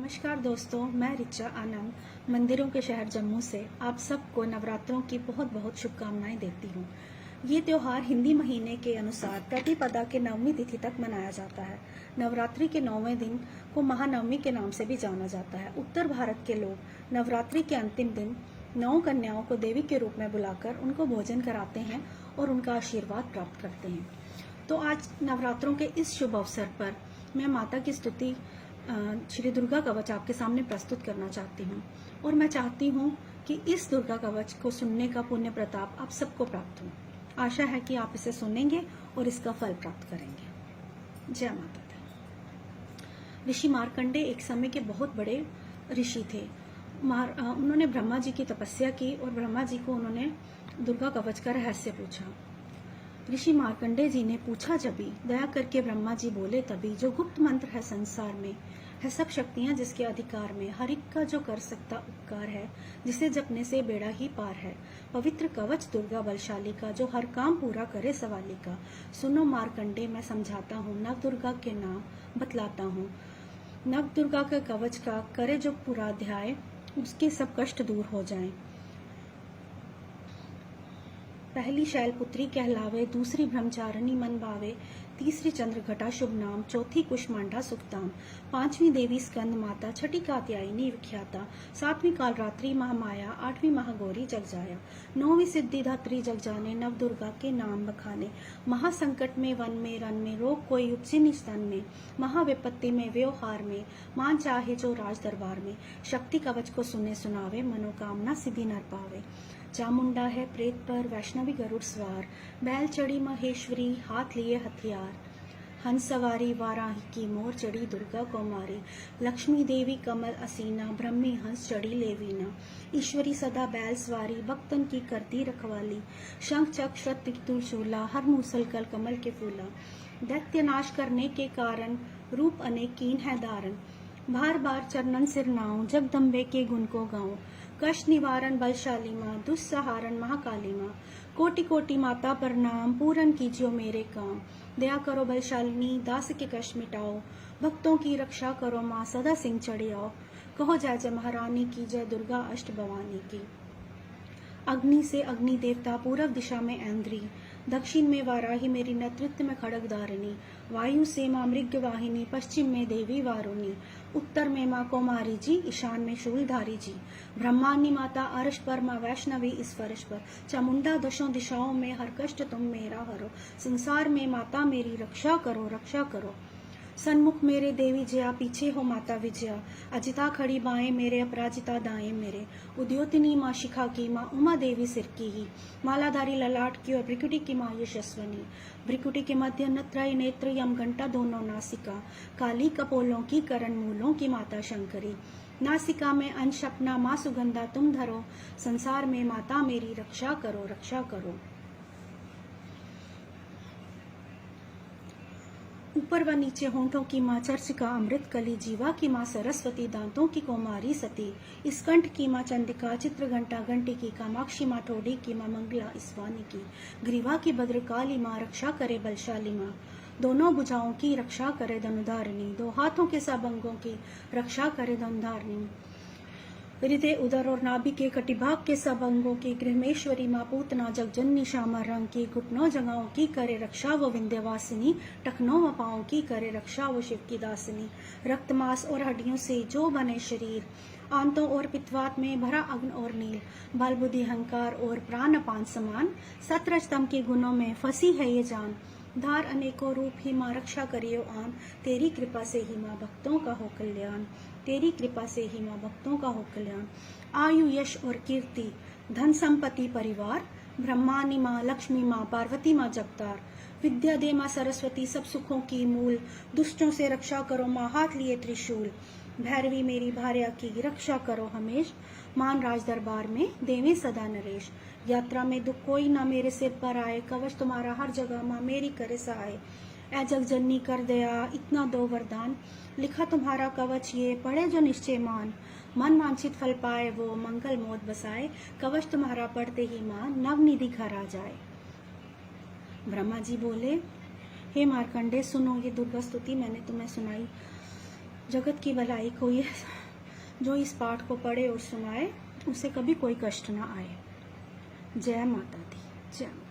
नमस्कार दोस्तों, मैं रिचा आनंद मंदिरों के शहर जम्मू से आप सबको नवरात्रों की बहुत बहुत शुभकामनाएं देती हूँ। ये त्योहार हिंदी महीने के अनुसार प्रतिपदा के नवमी तिथि तक मनाया जाता है। नवरात्रि के 9वें दिन को महानवमी के नाम से भी जाना जाता है। उत्तर भारत के लोग नवरात्रि के अंतिम दिन 9 कन्याओं को देवी के रूप में बुलाकर उनको भोजन कराते हैं और उनका आशीर्वाद प्राप्त करते हैं। तो आज नवरात्रों के इस शुभ अवसर पर मैं माता की स्तुति श्री दुर्गा कवच आपके सामने प्रस्तुत करना चाहती हूँ और मैं चाहती हूँ कि इस दुर्गा कवच को सुनने का पुण्य प्रताप आप सबको प्राप्त हो। आशा है कि आप इसे सुनेंगे और इसका फल प्राप्त करेंगे। जय माता दी। ऋषि मार्कंडे एक समय के बहुत बड़े ऋषि थे। उन्होंने ब्रह्मा जी की तपस्या की और ब्रह्मा जी को उन्होंने दुर्गा कवच का रहस्य पूछा। ऋषि मार्कंडे जी ने पूछा जब भी दया करके ब्रह्मा जी बोले तभी, जो गुप्त मंत्र है संसार में, है सब शक्तियां जिसके अधिकार में, हर एक का जो कर सकता उपकार है, जिसे जपने से बेड़ा ही पार है, पवित्र कवच दुर्गा बलशाली का, जो हर काम पूरा करे सवाली का। सुनो मार्कंडे मैं समझाता हूँ, नव दुर्गा के नाम बतलाता हूँ। नव दुर्गा के कवच का करे जो पूरा अध्याय, उसके सब कष्ट दूर हो जाएं। पहली शैलपुत्री कहलावे, दूसरी ब्रह्मचारिणी मन भावे, तीसरी चंद्रघटा शुभ नाम, चौथी कुष्मांडा सुखदाम, पांचवी देवी स्कंद माता, छठी कात्यायनी विख्याता, सातवीं कालरात्रि महामाया, आठवीं महागौरी जग जाया, नौवीं सिद्धिदात्री जग जाने, नव दुर्गा के नाम बखाने। महासंकट में वन में रन में, रोग कोई उपजे निज तन में, महाविपत्ति में व्यवहार में, मान चाहे जो राज दरबार में, शक्ति कवच को सुने सुनावे, मनोकामना सिद्धि नर पावे। चामुंडा है प्रेत पर, वैष्णवी गरुड़ सवार, बैल चढ़ी महेश्वरी, हाथ लिए हथियार, हंस सवारी वाराही की, मोर चढ़ी दुर्गा कौमारी, लक्ष्मी देवी कमल असीना, ब्रह्मी हंस चढ़ी लेवीना, ईश्वरी सदा बैल सवारी, भक्तन की करती रखवाली, शंख चक्र श्रत त्रिशूला, हर मूसल कल कमल के फूला, दैत्य नाश करने के कारण, रूप अनेक कीन है दारण, बार बार चरणन सिर नाऊं, जगदम्बे के गुण को गाऊं, कष्ट निवारण बलशाली माँ, दुस्सहारण महाकाली माँ, कोटि कोटि माता प्रणाम, पूरन कीजियो मेरे काम, दया करो बलशालिनी, दास के कष्ट मिटाओ, भक्तों की रक्षा करो माँ, सदा सिंह चढ़े आओ, कहो जय जय महारानी की, जय दुर्गा अष्ट भवानी की। अग्नि से अग्नि देवता, पूर्व दिशा में ऐन्द्री, दक्षिण में वाराही मेरी, नेतृत्व में खड़गधारिणी, वायु से माँ मृगवाहिनी, पश्चिम में देवी वारुणी, उत्तर में माँ कौमारी जी, ईशान में शूलधारी जी, ब्रह्मांडी माता अर्श पर, माँ वैष्णवी इस फर्श पर, चामुंडा दशों दिशाओं में, हर कष्ट तुम मेरा हरो, संसार में माता मेरी रक्षा करो रक्षा करो। सन्मुख मेरे देवी जया, पीछे हो माता विजया, अजिता खड़ी बाएं मेरे, अपराजिता दाएं मेरे, उद्योतिनी माँ शिखा की, माँ उमा देवी सिर की ही, मालाधारी ललाट की और भ्रिकुटी की माँ यशस्वनी, भ्रिकुटी के मध्य नत्रय नेत्र, यम घंटा दोनों नासिका, काली कपोलों की, करण मूलों की माता शंकरी, नासिका में अंश अपना माँ सुगंधा तुम धरो, संसार में माता मेरी रक्षा करो रक्षा करो। ऊपर व नीचे होंठों की माँ चर्चिका अमृत कली, जीवा की माँ सरस्वती, दांतों की कौमारी सती, इसकंठ की माँ चंडिका, चित्रघंटा घंटी की, कामाक्षी माँ ठोडी की माँ मंगला ईसवानी की, ग्रीवा की भद्रकाली माँ, रक्षा करे बलशाली माँ, दोनों भुजाओं की रक्षा करे धनुधारिणी, दो हाथों के सब अंगों की रक्षा करे धनुधारिणी, हृदय उदर और नाभि के कटिभाग के सब अंगों की, गृहमेश्वरी माँ पूतना जगजननी श्यामा रंग की, घुटनों जगहों की करे रक्षा वो विंध्यवासिनी, टखनों व पाँव की करे रक्षा वो शिव की दासिनी, रक्त मांस और हड्डियों से जो बने शरीर, आंतों और पित्वात में भरा अग्न और नील, बल बुद्धि अहंकार और प्राण अपान समान, सत्रजतम के गुणों में फंसी है ये जान, धार अनेकों रूप ही माँ रक्षा करियो आन, तेरी कृपा से ही माँ भक्तों का हो कल्याण, तेरी कृपा से ही माँ भक्तों का हो कल्याण। आयु यश और कीर्ति, धन संपत्ति परिवार, ब्रह्मानी माँ लक्ष्मी माँ, पार्वती माँ जगतार, विद्या दे माँ सरस्वती, सब सुखों की मूल, दुष्टों से रक्षा करो माँ, हाथ लिए त्रिशूल, भैरवी मेरी भार्या की रक्षा करो हमेश, मान राज दरबार में देवे सदा नरेश, यात्रा में दुख कोई ना मेरे सिर पर आए, कवच तुम्हारा हर जगह माँ मेरी करे सहाय, ऐ जगजननी कर दया इतना दो वरदान, लिखा तुम्हारा कवच ये पढ़े जो निश्चय मान, मन वांछित फल पाए वो मंगल मोद बसाए, कवच तुम्हारा पढ़ते ही माँ नवनिधि घर आ जाए। ब्रह्मा जी बोले, हे मार्कंडे सुनो, ये दुर्गा स्तुति मैंने तुम्हें सुनाई, जगत की भलाई को ये जो इस पाठ को पढ़े और सुनाए उसे कभी कोई कष्ट ना आए। जय माता दी। जय माता।